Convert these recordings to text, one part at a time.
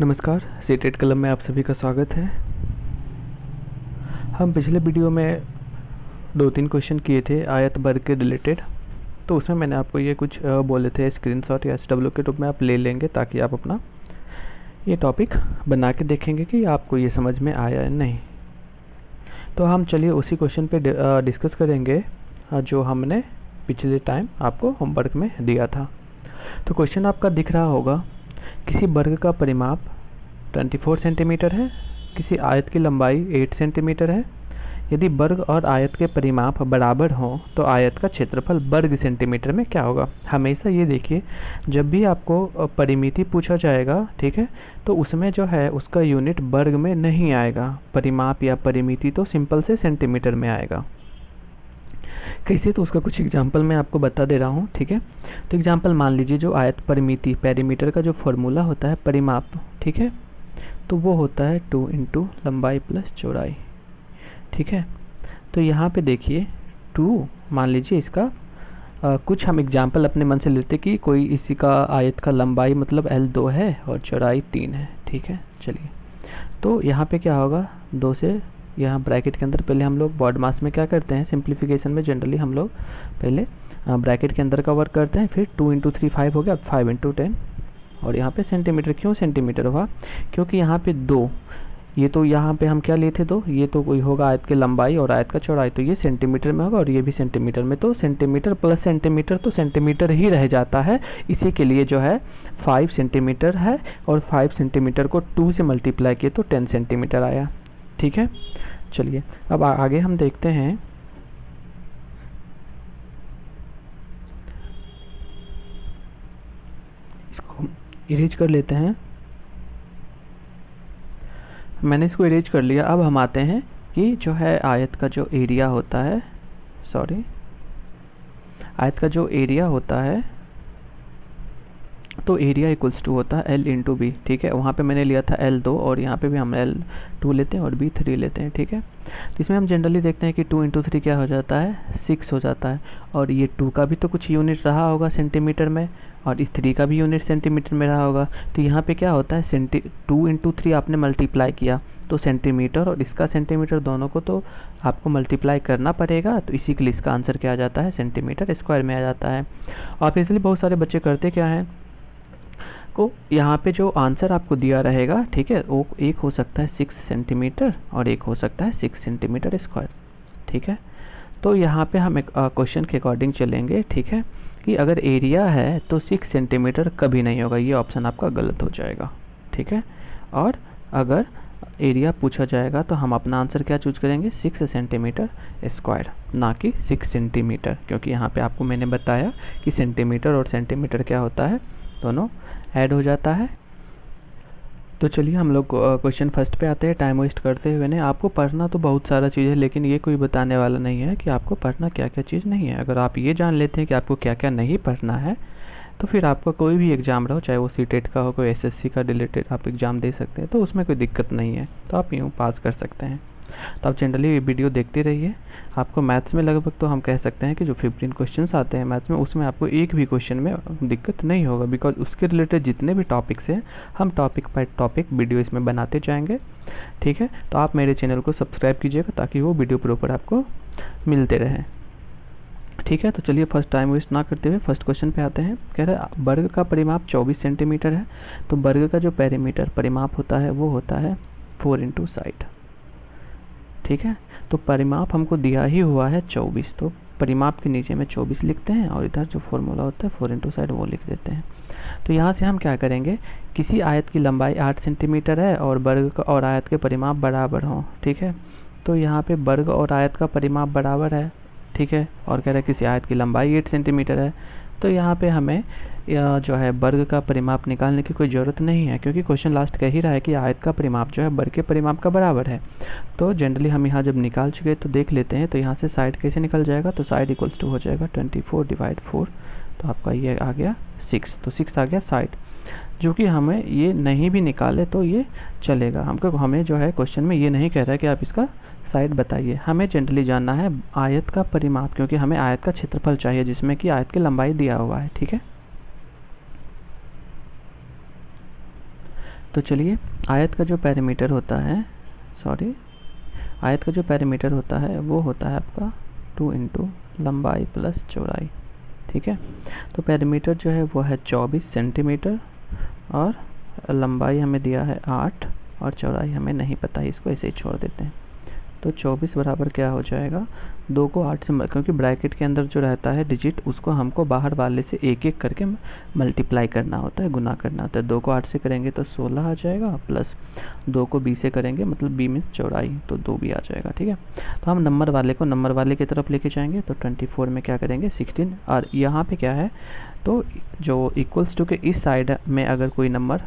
नमस्कार, सीटेट कलम में आप सभी का स्वागत है। हम पिछले वीडियो में 2-3 क्वेश्चन किए थे आयत वर्ग के रिलेटेड। तो उसमें मैंने आपको ये कुछ बोले थे स्क्रीनशॉट या SW के रूप में आप ले लेंगे ताकि आप अपना ये टॉपिक बना के देखेंगे कि आपको ये समझ में आया या नहीं। तो हम चलिए उसी क्वेश्चन पे डिस्कस करेंगे जो हमने पिछले टाइम आपको होमवर्क में दिया था। तो क्वेश्चन आपका दिख रहा होगा, किसी वर्ग का परिमाप 24 सेंटीमीटर है, किसी आयत की लंबाई 8 सेंटीमीटर है। यदि वर्ग और आयत के परिमाप बराबर हों तो आयत का क्षेत्रफल वर्ग सेंटीमीटर में क्या होगा। हमेशा ये देखिए, जब भी आपको परिमिति पूछा जाएगा, ठीक है, तो उसमें जो है उसका यूनिट वर्ग में नहीं आएगा। परिमाप या परिमिति तो सिंपल से सेंटीमीटर में आएगा। कैसे, तो उसका कुछ एग्जाम्पल मैं आपको बता दे रहा हूँ, ठीक है। तो एग्जाम्पल मान लीजिए, जो आयत परिमिति पेरीमीटर का जो फॉर्मूला होता है परिमाप, ठीक है, तो वो होता है 2 इंटू लंबाई प्लस चौड़ाई, ठीक है। तो यहाँ पे देखिए 2 मान लीजिए, इसका कुछ हम एग्जाम्पल अपने मन से लेते कि कोई इसी का आयत का लंबाई मतलब L2 है और चौड़ाई 3 है, ठीक है। चलिए, तो यहाँ पे क्या होगा, 2 से यहाँ ब्रैकेट के अंदर पहले हम लोग बॉड मास में क्या करते हैं, सिंप्लीफिकेशन में जनरली हम लोग पहले ब्रैकेट के अंदर का वर्क करते हैं, फिर 2 इंटू 3 5 हो गया, 5 इंटू 10, और यहाँ पे सेंटीमीटर। क्यों सेंटीमीटर हुआ, क्योंकि यहाँ पे 2, ये तो यहाँ पे हम क्या लिए थे 2, ये तो कोई होगा आयत की लंबाई और आयत का चौड़ाई, तो ये सेंटीमीटर में होगा और ये भी सेंटीमीटर में, तो सेंटीमीटर प्लस सेंटीमीटर तो सेंटीमीटर ही रह जाता है। इसी के लिए जो है 5 सेंटीमीटर है, और 5 सेंटीमीटर को 2 से मल्टीप्लाई किए तो 10 सेंटीमीटर आया, ठीक है। चलिए, अब आगे हम देखते हैं। इसको इरेज कर लेते हैं। मैंने इसको इरेज कर लिया। अब हम आते हैं कि जो है आयत का जो एरिया होता है, आयत का जो एरिया होता है, तो एरिया इक्वल्स टू होता है L इंटू बी, ठीक है। वहाँ पे मैंने लिया था L2 और यहाँ पे भी हम L2 लेते हैं और B 3 लेते हैं, ठीक है। तो इसमें हम जनरली देखते हैं कि 2 इंटू 3 क्या हो जाता है, 6 हो जाता है, और ये 2 का भी तो कुछ यूनिट रहा होगा सेंटीमीटर में, और इस 3 का भी यूनिट सेंटीमीटर में रहा होगा। तो यहाँ पे क्या होता है, 2 इंटू 3 आपने मल्टीप्लाई किया तो सेंटीमीटर और इसका सेंटीमीटर दोनों को तो आपको मल्टीप्लाई करना पड़ेगा, तो इसी के लिए इसका आंसर क्या आ जाता है, सेंटीमीटर स्क्वायर में आ जाता है। और इसलिए बहुत सारे बच्चे करते क्या हैं, को यहाँ पे जो आंसर आपको दिया रहेगा, ठीक है, वो एक हो सकता है 6 सेंटीमीटर और एक हो सकता है 6 सेंटीमीटर स्क्वायर, ठीक है। तो यहाँ पे हम एक क्वेश्चन के अकॉर्डिंग चलेंगे, ठीक है, कि अगर एरिया है तो 6 सेंटीमीटर कभी नहीं होगा, ये ऑप्शन आपका गलत हो जाएगा, ठीक है। और अगर एरिया पूछा जाएगा तो हम अपना आंसर क्या चूज करेंगे, 6 सेंटीमीटर स्क्वायर, ना कि 6 सेंटीमीटर, क्योंकि यहाँ पे आपको मैंने बताया कि सेंटीमीटर और सेंटीमीटर क्या होता है, दोनों ऐड हो जाता है। तो चलिए हम लोग क्वेश्चन फर्स्ट पे आते हैं। टाइम वेस्ट करते हुए नहीं, आपको पढ़ना तो बहुत सारा चीज़ है, लेकिन ये कोई बताने वाला नहीं है कि आपको पढ़ना क्या क्या चीज़ नहीं है। अगर आप ये जान लेते हैं कि आपको क्या क्या नहीं पढ़ना है, तो फिर आपका कोई भी एग्ज़ाम रहो, चाहे वो सीटेट का हो, कोई SSC का रिलेटेड आप एग्ज़ाम दे सकते हैं, तो उसमें कोई दिक्कत नहीं है, तो आप यूँ पास कर सकते हैं। तो आप जनरली वीडियो देखते रहिए। आपको मैथ्स में लगभग तो हम कह सकते हैं कि जो 15 क्वेश्चंस आते हैं मैथ्स में, उसमें आपको एक भी क्वेश्चन में दिक्कत नहीं होगा, बिकॉज उसके रिलेटेड जितने भी टॉपिक्स हैं हम टॉपिक बाय टॉपिक वीडियो इसमें बनाते जाएंगे, ठीक है। तो आप मेरे चैनल को सब्सक्राइब कीजिएगा ताकि वो वीडियो प्रॉपर आपको मिलते रहें, ठीक है। तो चलिए फर्स्ट टाइम वेस्ट ना करते हुए फर्स्ट क्वेश्चन पे आते हैं। कह रहे हैं वर्ग का परिमाप 24 सेंटीमीटर है, तो वर्ग का जो पेरीमीटर परिमाप होता है वो होता है 4 इंटू साइड, ठीक है। तो परिमाप हमको दिया ही हुआ है 24, तो परिमाप के नीचे में 24 लिखते हैं और इधर जो फॉर्मूला होता है 4 इंटू साइड वो लिख देते हैं। तो यहाँ से हम क्या करेंगे, किसी आयत की लंबाई 8 सेंटीमीटर है और वर्ग और आयत के परिमाप बराबर हों, ठीक है। तो यहाँ पे वर्ग और आयत का परिमाप बराबर है, ठीक है, और कह रहे हैं किसी आयत की लंबाई 8 सेंटीमीटर है। तो यहाँ पे हमें जो है वर्ग का परिमाप निकालने की कोई ज़रूरत नहीं है, क्योंकि क्वेश्चन लास्ट कह ही रहा है कि आयत का परिमाप जो है वर्ग के परिमाप का बराबर है। तो जनरली हम यहाँ जब निकाल चुके तो देख लेते हैं, तो यहाँ से साइड कैसे निकल जाएगा, तो साइड इक्वल्स टू हो जाएगा 24 डिवाइड 4, तो आपका ये आ गया 6, तो 6 आ गया साइड, जो कि हमें ये नहीं भी निकाले तो ये चलेगा। हमें जो है क्वेश्चन में ये नहीं कह रहा है कि आप इसका साइड बताइए, हमें जनरली जानना है आयत का परिमाप, क्योंकि हमें आयत का क्षेत्रफल चाहिए जिसमें कि आयत की लंबाई दिया हुआ है, ठीक है। तो चलिए, आयत का जो पैरामीटर होता है, आयत का जो पैरामीटर होता है वो होता है आपका 2 इंटू लंबाई प्लस चौड़ाई, ठीक है। तो पैरामीटर जो है वो है 24 सेंटीमीटर, और लंबाई हमें दिया है 8, और चौड़ाई हमें नहीं पता है, इसको ऐसे ही छोड़ देते हैं। तो 24 बराबर क्या हो जाएगा, 2 को 8 से, क्योंकि ब्रैकेट के अंदर जो रहता है डिजिट उसको हमको बाहर वाले से एक एक करके मल्टीप्लाई करना होता है, गुना करना होता है। 2 को 8 से करेंगे तो 16 आ जाएगा, प्लस 2 को b से करेंगे, मतलब b मीन्स चौड़ाई, तो 2b आ जाएगा, ठीक है। तो हम नंबर वाले को नंबर वाले की तरफ लेके जाएंगे, तो 24 में क्या करेंगे 16, और यहाँ पे क्या है, तो जो इक्वल्स टू के इस साइड में अगर कोई नंबर,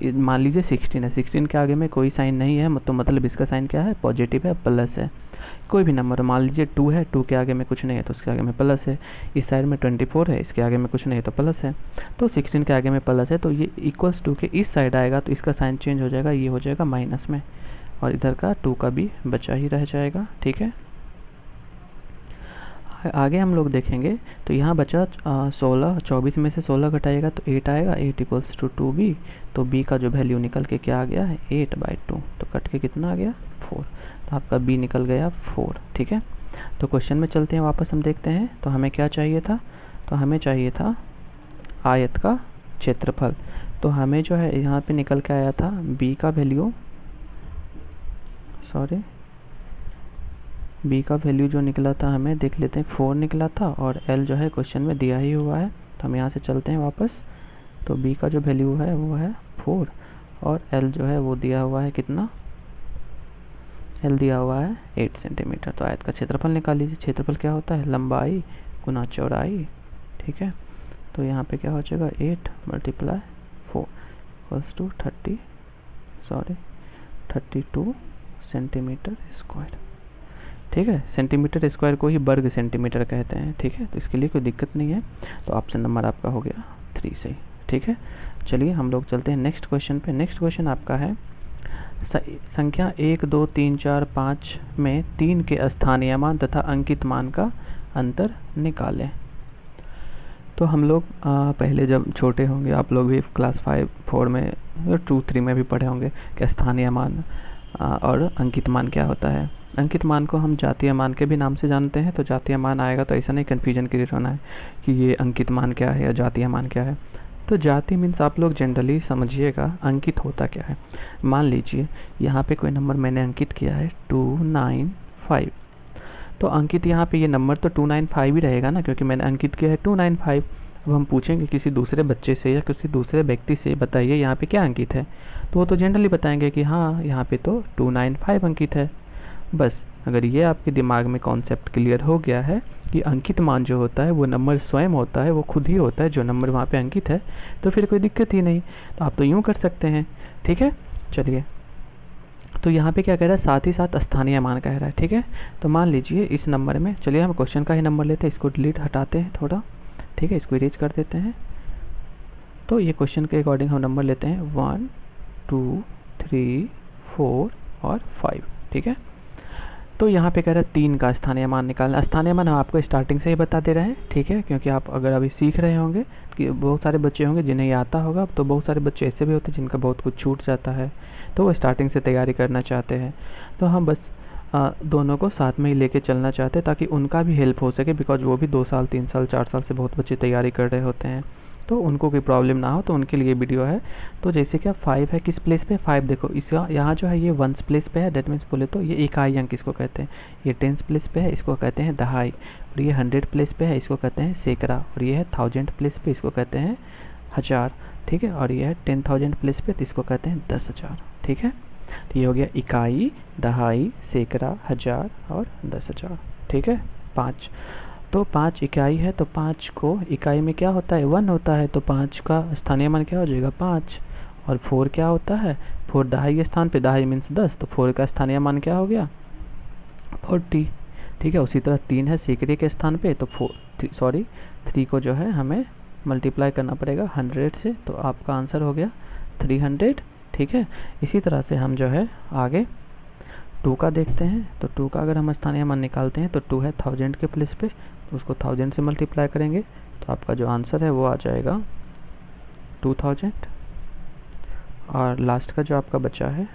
मान लीजिए 16 है, 16 के आगे में कोई साइन नहीं है, तो मतलब इसका साइन क्या है, पॉजिटिव है, प्लस है। कोई भी नंबर, मान लीजिए 2 है, 2 के आगे में कुछ नहीं है तो उसके आगे में प्लस है। इस साइड में 24 है, इसके आगे में कुछ नहीं है तो प्लस है, तो 16 के आगे में प्लस है, तो ये इक्वल्स टू के इस साइड आएगा तो इसका साइन चेंज हो जाएगा, ये हो जाएगा माइनस में, और इधर का 2 का भी बचा ही रह जाएगा, ठीक है। आगे हम लोग देखेंगे तो यहाँ बचा 16, 24 में से 16 घटाएगा तो 8 आएगा, 8 इक्वल्स टू 2b, तो b का जो वैल्यू निकल के क्या आ गया है 8/2, तो कट के कितना आ गया 4, तो आपका b निकल गया 4, ठीक है। तो क्वेश्चन में चलते हैं वापस, हम देखते हैं तो हमें क्या चाहिए था, तो हमें चाहिए था आयत का क्षेत्रफल। तो हमें जो है यहाँ पे निकल के आया था b का वैल्यू, b का वैल्यू जो निकला था हमें देख लेते हैं, 4 निकला था, और l जो है क्वेश्चन में दिया ही हुआ है, तो हम यहाँ से चलते हैं वापस। तो b का जो वैल्यू है वो है 4, और l जो है वो दिया हुआ है कितना, l दिया हुआ है 8 सेंटीमीटर। तो आयत का क्षेत्रफल निकाल लीजिए। क्षेत्रफल क्या होता है, लंबाई गुना चौड़ाई, ठीक है। तो यहाँ पे क्या हो जाएगा 8 × 4 इक्वल्स टू 32 सेंटीमीटर स्क्वायर, ठीक है। सेंटीमीटर स्क्वायर को ही वर्ग सेंटीमीटर कहते हैं, ठीक है। तो इसके लिए कोई दिक्कत नहीं है, तो ऑप्शन नंबर आपका हो गया 3 सही, ठीक है। चलिए हम लोग चलते हैं नेक्स्ट क्वेश्चन पे। नेक्स्ट क्वेश्चन आपका है संख्या 1, 2, 3, 4, 5 में 3 के स्थानीय मान तथा अंकित मान का अंतर निकालें। तो हम लोग पहले जब छोटे होंगे, आप लोग भी क्लास 5, 4 में, 2, 3 में भी पढ़े होंगे कि स्थानीय मान और अंकित मान क्या होता है। अंकित मान को हम जातीय मान के भी नाम से जानते हैं, तो जातीय मान आएगा तो ऐसा नहीं कन्फ्यूजन क्रिएट होना है कि ये अंकित मान क्या है या जातीय मान क्या है। तो जाति मीन्स आप लोग जनरली समझिएगा अंकित होता क्या है। मान लीजिए यहाँ पे कोई नंबर मैंने अंकित किया है 295, तो अंकित यहाँ पे ये नंबर तो 295 ही रहेगा ना, क्योंकि मैंने अंकित किया है 295। अब हम पूछेंगे किसी दूसरे बच्चे से या किसी दूसरे व्यक्ति से, बताइए यहाँ पे क्या अंकित है, तो वो तो जनरली बताएंगे कि हाँ यहाँ पे तो 295 अंकित है। बस अगर ये आपके दिमाग में कॉन्सेप्ट क्लियर हो गया है कि अंकित मान जो होता है वो नंबर स्वयं होता है, वो खुद ही होता है जो नंबर वहाँ पे अंकित है, तो फिर कोई दिक्कत ही नहीं। तो आप तो यूँ कर सकते हैं, ठीक है। चलिए, तो यहाँ पे क्या कह रहा है, साथ ही साथ स्थानीय मान कह रहा है, ठीक है। तो मान लीजिए इस नंबर में, चलिए हम क्वेश्चन का ही नंबर लेते हैं, इसको डिलीट हटाते हैं थोड़ा, ठीक है, इसको इरेज कर देते हैं। तो ये क्वेश्चन के अकॉर्डिंग हम नंबर लेते हैं 1, 2, 3, 4 और 5, ठीक है। तो यहाँ पे कह रहा है 3 का स्थानीय मान निकालना। स्थानीय मान हम आपको स्टार्टिंग से ही बता दे रहे हैं, ठीक है, क्योंकि आप अगर अभी सीख रहे होंगे कि बहुत सारे बच्चे होंगे जिन्हें ये आता होगा, तो बहुत सारे बच्चे ऐसे भी होते हैं जिनका बहुत कुछ छूट जाता है, तो वो स्टार्टिंग से तैयारी करना चाहते हैं। तो हम बस दोनों को साथ में ही लेके चलना चाहते हैं ताकि उनका भी हेल्प हो सके, बिकॉज वो भी 2 साल 3 साल 4 साल से बहुत बच्चे तैयारी कर रहे होते हैं, तो उनको कोई प्रॉब्लम ना हो, तो उनके लिए वीडियो है। तो जैसे कि 5 है, किस प्लेस पे 5, देखो इसका यहाँ जो है ये 1 प्लेस पे है, डेट मीन्स बोले तो ये इकाई अंक इसको कहते हैं। ये 10 प्लेस पे है, इसको कहते हैं दहाई, और ये 100 प्लेस पे है, इसको कहते हैं सैकड़ा, और ये है 1000 प्लेस पे, इसको कहते हैं 1000, ठीक है। और ये है 10,000 प्लेस पे, तो इसको कहते हैं 10,000, ठीक है। तो ये हो गया इकाई, दहाई, सैकड़ा, 1000 और 10,000, ठीक है। 5, तो 5 इकाई है, तो 5 को इकाई में क्या होता है 1 होता है, तो 5 का स्थानीय मान क्या हो जाएगा 5। और 4 क्या होता है 4 दहाई के स्थान पे, दहाई मीन्स 10, तो 4 का स्थानीय मान क्या हो गया 40, ठीक है। उसी तरह 3 है सैकड़े के स्थान पे, तो 3 को जो है हमें मल्टीप्लाई करना पड़ेगा 100 से, तो आपका आंसर हो गया 300, ठीक है। इसी तरह से हम जो है आगे 2 का देखते हैं। तो 2 का अगर हम स्थानीय मान निकालते हैं तो 2 है 1000 के प्लेस पे, तो उसको 1000 से मल्टीप्लाई करेंगे, तो आपका जो आंसर है वो आ जाएगा 2000। और लास्ट का जो आपका बचा है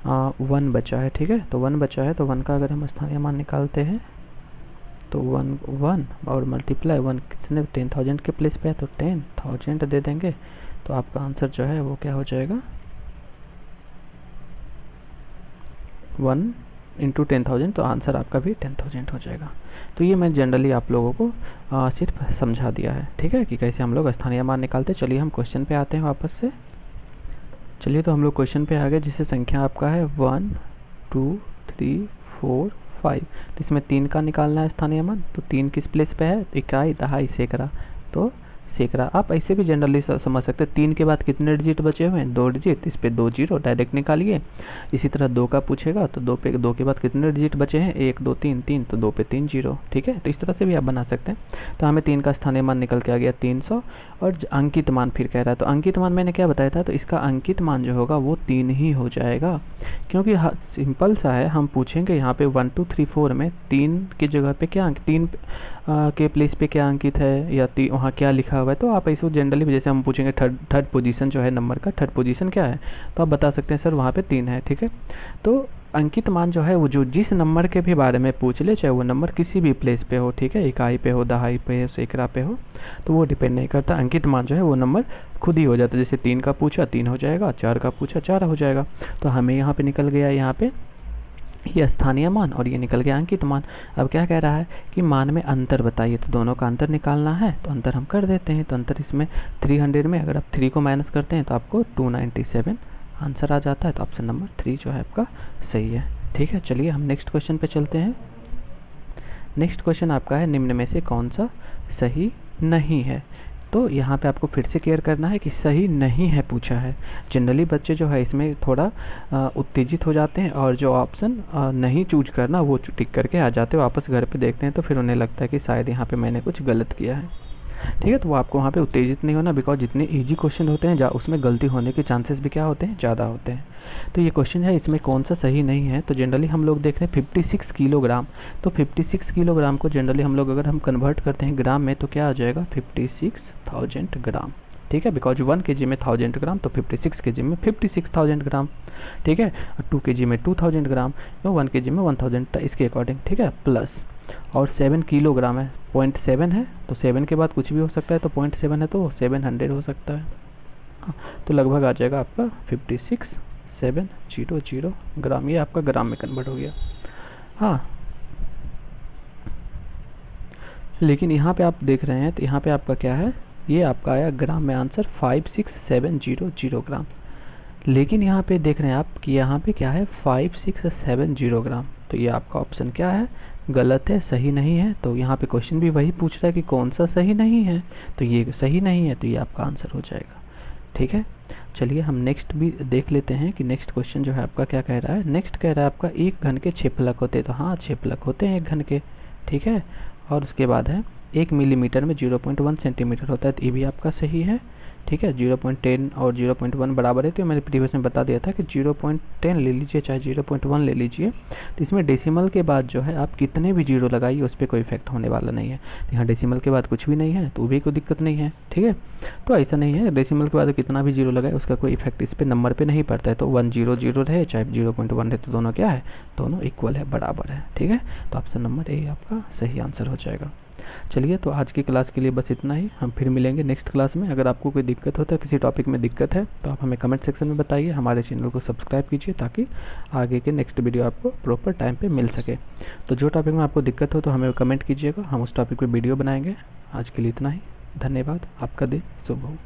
1 बचा है, ठीक है। तो 1 बचा है, तो 1 का अगर हम स्थानीय मान निकालते हैं तो 1 और मल्टीप्लाई 1 कितने 10,000 के प्लेस पे है तो 10,000 दे देंगे, तो आपका आंसर जो है वो क्या हो जाएगा 1 इंटू 10,000, तो आंसर आपका भी 10,000 हो जाएगा। तो ये मैं जनरली आप लोगों को सिर्फ समझा दिया है, ठीक है, कि कैसे हम लोग स्थानीय मान निकालते। चलिए हम क्वेश्चन पे आते हैं वापस से। चलिए तो हम लोग क्वेश्चन पे आ गए, जिससे संख्या आपका है 1 2 3 4 5। तो इसमें 3 का निकालना है स्थानीय मान, तो 3 किस प्लेस पे है, इकाई, दहाई, सैकड़ा, तो सैकड़ा। आप ऐसे भी जनरली समझ सकते हैं, 3 के बाद कितने डिजिट बचे हुए हैं 2 डिजिट, इस पे 2 जीरो डायरेक्ट निकालिए। इसी तरह 2 का पूछेगा तो 2 के बाद कितने डिजिट बचे हैं 1 2 3 3, तो 2 पे 3 जीरो, ठीक है। तो इस तरह से भी आप बना सकते हैं। तो हमें 3 का स्थानीय मान निकल के आ गया 300, और अंकित मान फिर कह रहा है, तो अंकित मान मैंने क्या बताया था, तो इसका अंकित मान जो होगा वो 3 ही हो जाएगा, क्योंकि सिंपल सा है। हम पूछेंगे यहाँ पे 1 2 3 4 में 3 की जगह पे क्या 3 के प्लेस पे क्या अंकित है या वहाँ क्या लिखा हुआ है, तो आप ऐसे जनरली जैसे हम पूछेंगे थर्ड पोजीशन जो है नंबर का, थर्ड पोजीशन क्या है, तो आप बता सकते हैं सर वहाँ पे 3 है, ठीक है। तो अंकित मान जो है वो जो जिस नंबर के भी बारे में पूछ ले, चाहे वो नंबर किसी भी प्लेस पे हो, ठीक है, इकाई पे हो, दहाई पे हो, सैकड़ा पे हो, तो वो डिपेंड नहीं करता। अंकित मान जो है वो नंबर खुद ही हो जाता है। जैसे 3 का पूछा 3 हो जाएगा, 4 का पूछा 4 हो जाएगा। तो हमें यहाँ पे निकल गया यहाँ पे ये स्थानीय मान और ये निकल गया अंकित मान। अब क्या कह रहा है कि मान में अंतर बताइए, तो दोनों का अंतर निकालना है, तो अंतर हम कर देते हैं। तो अंतर इसमें 300 में अगर आप 3 को माइनस करते हैं तो आपको 297 आंसर आ जाता है। तो ऑप्शन नंबर 3 जो है आपका सही है, ठीक है। चलिए हम नेक्स्ट क्वेश्चन पे चलते हैं। नेक्स्ट क्वेश्चन आपका है निम्न में से कौन सा सही नहीं है। तो यहाँ पे आपको फिर से क्लियर करना है कि सही नहीं है पूछा है। जनरली बच्चे जो है इसमें थोड़ा उत्तेजित हो जाते हैं और जो ऑप्शन नहीं चूज करना वो टिक करके आ जाते हैं, वापस घर पे देखते हैं तो फिर उन्हें लगता है कि शायद यहाँ पे मैंने कुछ गलत किया है, ठीक है। तो वो आपको वहाँ पे उत्तेजित नहीं होना, बिकॉज जितने इजी क्वेश्चन होते हैं उसमें गलती होने के चांसेस भी क्या होते हैं, ज़्यादा होते हैं। तो ये क्वेश्चन है इसमें कौन सा सही नहीं है, तो जनरली हम लोग देख रहे हैं 56 किलोग्राम। तो 56 किलोग्राम को जनरली हम लोग अगर हम कन्वर्ट करते हैं ग्राम में तो क्या आ जाएगा 56,000 ग्राम, ठीक है। बिकॉज 1 kg में 1000 ग्राम, तो 56 kg में 56,000 ग्राम, ठीक है। 2 kg में 2000 ग्राम, तो 1 kg में 1000, इसके अकॉर्डिंग, ठीक है। प्लस और 7 किलोग्राम है, 0.7 है, तो 7 के बाद कुछ भी हो सकता है, तो 0.7 है तो 700 हो सकता है। हाँ, तो लगभग आ जाएगा आपका 56,700 ग्राम, ये आपका ग्राम में कन्वर्ट हो गया। हाँ, लेकिन यहाँ पे आप देख रहे हैं तो यहाँ पे आपका क्या है, ये आपका आया ग्राम में आंसर 56,700 ग्राम। लेकिन यहाँ पे देख रहे हैं आप कि यहाँ पे क्या है 5670 ग्राम, तो ये आपका ऑप्शन क्या है, गलत है, सही नहीं है। तो यहाँ पे क्वेश्चन भी वही पूछ रहा है कि कौन सा सही नहीं है, तो ये सही नहीं है, तो ये आपका आंसर हो जाएगा, ठीक है। चलिए हम नेक्स्ट भी देख लेते हैं कि नेक्स्ट क्वेश्चन जो है आपका क्या कह रहा है। नेक्स्ट कह रहा है आपका 1 घन के 6 फलक होते हैं, तो हाँ 6 फलक होते हैं 1 घन के, ठीक है। और उसके बाद है 1 मिलीमीटर में 0.1 सेंटीमीटर होता है, तो ये भी आपका सही है, ठीक है। 0.10 और 0.1 बराबर है, तो मैंने प्रीवियस में बता दिया था कि 0.10 ले लीजिए चाहे 0.1 ले लीजिए। तो इसमें डेसिमल के बाद जो है आप कितने भी जीरो लगाइए उस पर कोई इफेक्ट होने वाला नहीं है। यहाँ डेसिमल के बाद कुछ भी नहीं है तो भी कोई दिक्कत नहीं है, ठीक है। तो ऐसा नहीं है, डेसिमल के बाद कितना भी जीरो लगाए उसका कोई इफेक्ट इस पर नंबर पर नहीं पड़ता है। तो 100 रहे चाहे 0.1 रहे, तो दोनों क्या है, दोनों इक्वल है, बराबर है, ठीक है। तो ऑप्शन नंबर ए आपका सही आंसर हो जाएगा। चलिए तो आज की क्लास के लिए बस इतना ही, हम फिर मिलेंगे नेक्स्ट क्लास में। अगर आपको कोई दिक्कत होता है, किसी टॉपिक में दिक्कत है, तो आप हमें कमेंट सेक्शन में बताइए। हमारे चैनल को सब्सक्राइब कीजिए ताकि आगे के नेक्स्ट वीडियो आपको प्रॉपर टाइम पे मिल सके। तो जो टॉपिक में आपको दिक्कत हो तो हमें कमेंट कीजिएगा, हम उस टॉपिक पर वीडियो बनाएंगे। आज के लिए इतना ही, धन्यवाद, आपका दिन शुभ हो।